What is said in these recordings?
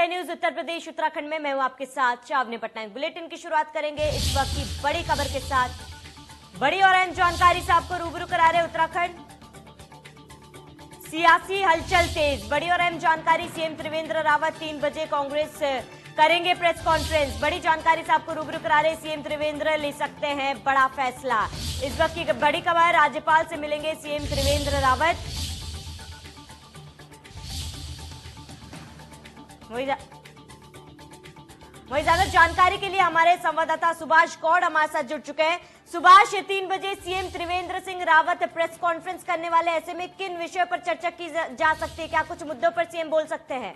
India news Uttar Pradesh Uttarakhand में मैं हूं आपके साथ चावनी पटनायक। बुलेटिन की शुरुआत करेंगे इस वक्त की बड़ी खबर के साथ। बड़ी और अहम जानकारी से आपको रूबरू करा रहे उत्तराखंड। सियासी हलचल तेज। बड़ी और अहम जानकारी, सीएम त्रिवेंद्र रावत 3 बजे कांग्रेस करेंगे प्रेस कॉन्फ्रेंस। बड़ी जानकारी से आपको रूबरू करा रहे सीएम त्रिवेंद्र ले सकते हैं बड़ा फैसला। इस वक्त की बड़ी खबर, राज्यपाल से मिलेंगे सीएम त्रिवेंद्र रावत। वही ज्यादा जानकारी के लिए हमारे संवाददाता सुभाष गौड़ हमारे साथ जुड़ चुके हैं। सुभाष, 3 बजे CM Trivendra Singh Rawat press conference करने वाले, ऐसे में किन विषयों पर चर्चा की जा सकती है? क्या कुछ मुद्दों पर सीएम बोल सकते हैं?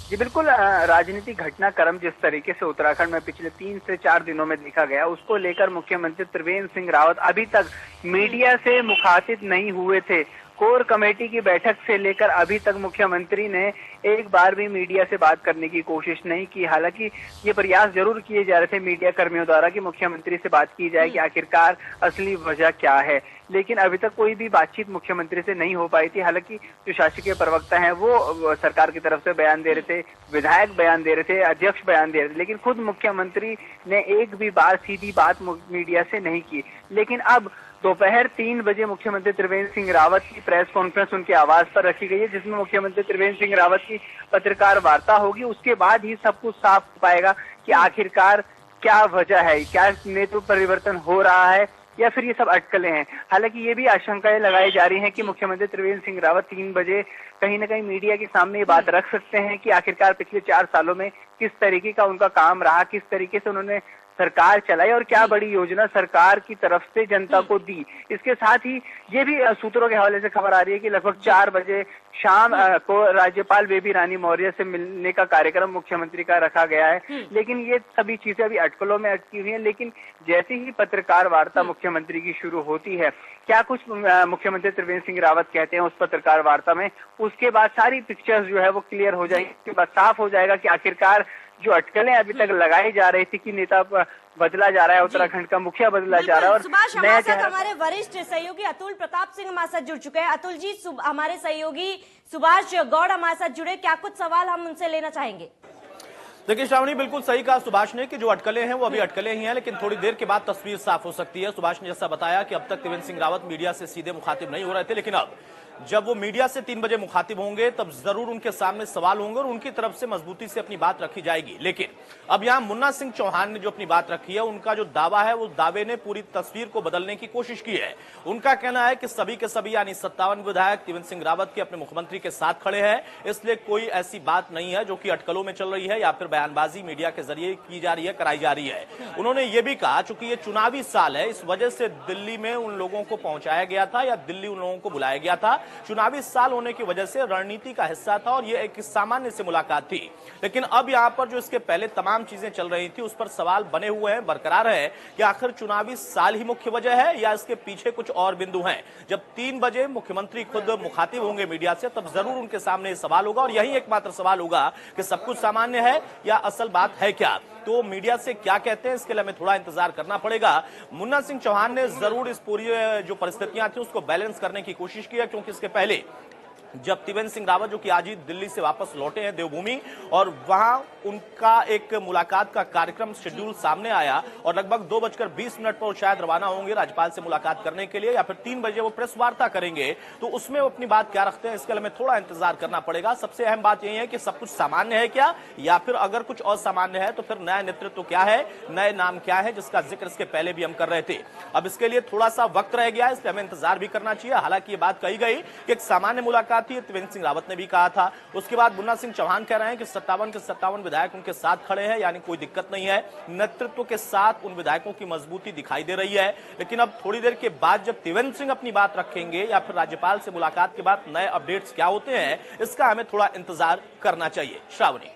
जी बिल्कुल, राजनीतिक घटनाक्रम जिस तरीके से उत्तराखंड में पिछले 3 से 4 दिनों में देखा गया, उसको लेकर मुख्यमंत्री त्रिवेंद्र सिंह रावत अभी तक मीडिया से मुखातिब नहीं हुए थे। कोर कमेटी की बैठक से लेकर अभी तक मुख्यमंत्री ने एक बार भी मीडिया से बात करने की कोशिश नहीं की। हालांकि ये प्रयास जरूर किए जा रहे थे मीडिया कर्मियों द्वारा कि मुख्यमंत्री से बात की जाए कि आखिरकार असली वजह क्या है, लेकिन अभी तक कोई भी बातचीत मुख्यमंत्री से नहीं हो पाई थी। हालांकि जो शासकीय प्रवक्ता हैं वो सरकार की तरफ से बयान दे रहे थे, विधायक बयान दे रहे थे, अध्यक्ष बयान दे रहे थे, लेकिन खुद मुख्यमंत्री ने एक भी बार सीधी बात मीडिया से नहीं की। लेकिन अब दोपहर 3 बजे मुख्यमंत्री त्रिवेंद्र सिंह रावत की प्रेस कॉन्फ्रेंस उनके आवास पर रखी गई है, जिसमें मुख्यमंत्री त्रिवेंद्र सिंह रावत की पत्रकार वार्ता होगी। उसके बाद ही सब कुछ साफ हो पाएगा कि आखिरकार क्या वजह है, क्या नेतृत्व परिवर्तन हो रहा है या फिर ये सब अटकलें हैं। हालांकि ये भी आशंकाएं लगाई जा रही हैं कि मुख्यमंत्री त्रिवेंद्र सिंह रावत 3 बजे कहीं न कहीं मीडिया के सामने ये बात रख सकते हैं कि आखिरकार पिछले 4 सालों में किस तरीके का उनका काम रहा, किस तरीके से उन्होंने सरकार चलाई और क्या बड़ी योजना सरकार की तरफ से जनता को दी। इसके साथ ही ये भी सूत्रों के हवाले से खबर आ रही है कि लगभग 4 बजे शाम को राज्यपाल बेबी रानी मौर्य से मिलने का कार्यक्रम मुख्यमंत्री का रखा गया है। लेकिन ये सभी चीजें अभी अटकलों में अटकी हुई हैं। लेकिन जैसे ही पत्रकार वार्ता मुख्यमंत्री की शुरू होती है, क्या कुछ मुख्यमंत्री त्रिवेंद्र सिंह रावत कहते हैं उस पत्रकार वार्ता में, उसके बाद सारी पिक्चर्स जो है वो क्लियर हो जाएगी। उसके बाद साफ हो जाएगा कि आखिरकार जो अटकलें अभी तक लगाई जा रही थी कि नेता बदला जा रहा है, उत्तराखंड का मुखिया बदला जा रहा है। और सुभाष, हमारे साथ हमारे वरिष्ठ सहयोगी अतुल प्रताप सिंह हमारे साथ जुड़ चुके हैं। अतुल जी, हमारे सहयोगी सुभाष गौड़ हमारे साथ जुड़े, क्या कुछ सवाल हम उनसे लेना चाहेंगे? देखिए श्रावणी, बिल्कुल सही कहा सुभाष ने कि जो अटकलें हैं वो अभी अटकलें ही हैं, लेकिन थोड़ी देर के बाद तस्वीर साफ हो सकती है। सुभाष ने जैसा बताया कि अब तक त्रिवेंद्र सिंह रावत मीडिया से सीधे मुखातिब नहीं हो रहे थे, लेकिन अब जब वो मीडिया से 3 बजे मुखातिब होंगे तब जरूर उनके सामने सवाल होंगे और उनकी तरफ से मजबूती से अपनी बात रखी जाएगी। लेकिन अब यहां मुन्ना सिंह चौहान ने जो अपनी बात रखी है, उनका जो दावा है वो दावे ने पूरी तस्वीर को बदलने की कोशिश की है। उनका कहना है कि सभी के सभी यानी 57 विधायक त्रिवेंद्र सिंह रावत के अपने मुख्यमंत्री के साथ खड़े हैं, इसलिए कोई ऐसी बात नहीं है जो कि अटकलों में चल रही है या फिर बयानबाजी मीडिया के जरिए की जा रही है, कराई जा रही है। उन्होंने ये भी कहा चूंकि ये चुनावी साल है, इस वजह से दिल्ली में उन लोगों को पहुंचाया गया था या दिल्ली उन लोगों को बुलाया गया था। चुनावी साल होने की वजह से रणनीति का हिस्सा था और यह एक सामान्य से मुलाकात थी। लेकिन अब यहां पर जो इसके पहले तमाम चीजें चल रही थी उस पर सवाल बने हुए हैं, बरकरार है कि आखिर चुनावी साल ही मुख्य वजह है या इसके पीछे कुछ और बिंदु हैं। जब 3 बजे मुख्यमंत्री खुद मुखातिब होंगे मीडिया से, तब जरूर उनके सामने सवाल होगा और यही एकमात्र सवाल होगा कि सब कुछ सामान्य है या असल बात है क्या। तो मीडिया से क्या कहते हैं इसके लिए हमें थोड़ा इंतजार करना पड़ेगा। मुन्ना सिंह चौहान ने जरूर इस पूरी जो परिस्थितियां थी उसको बैलेंस करने की कोशिश की है, क्योंकि इसके पहले जब त्रिवेंद्र सिंह रावत जो कि आज ही दिल्ली से वापस लौटे हैं देवभूमि, और वहां उनका एक मुलाकात का कार्यक्रम शेड्यूल सामने आया और लगभग 2:20 पर शायद रवाना होंगे राज्यपाल से मुलाकात करने के लिए या फिर 3 बजे वो प्रेस वार्ता करेंगे। तो उसमें वो अपनी बात क्या रखते हैं इसके लिए हमें थोड़ा इंतजार करना पड़ेगा। सबसे अहम बात यही है कि सब कुछ सामान्य है क्या, या फिर अगर कुछ असामान्य है तो फिर नया नेतृत्व क्या है, नए नाम क्या है, जिसका जिक्र इसके पहले भी हम कर रहे थे। अब इसके लिए थोड़ा सा वक्त रह गया है, इसलिए हमें इंतजार भी करना चाहिए। हालांकि ये बात कही गई कि एक सामान्य मुलाकात थी, त्रिवेंद्र सिंह रावत ने भी कहा था। उसके बाद मुन्ना सिंह चौहान कह रहे हैं कि 57 के 57 विधायक उनके साथ खड़े हैं, यानी कोई दिक्कत नहीं है। नेतृत्व के साथ उन विधायकों की मजबूती दिखाई दे रही है। लेकिन अब थोड़ी देर के बाद जब त्रिवेंद्र सिंह अपनी बात रखेंगे या फिर राज्यपाल से मुलाकात के बाद नए अपडेट्स क्या होते हैं, इसका हमें थोड़ा इंतजार करना चाहिए। श्रावणी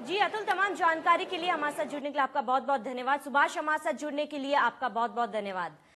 जी, अतुल, तमाम जानकारी के लिए हमारे साथ जुड़ने के लिए आपका बहुत बहुत धन्यवाद। सुभाष, हमारे साथ जुड़ने के लिए आपका बहुत बहुत धन्यवाद।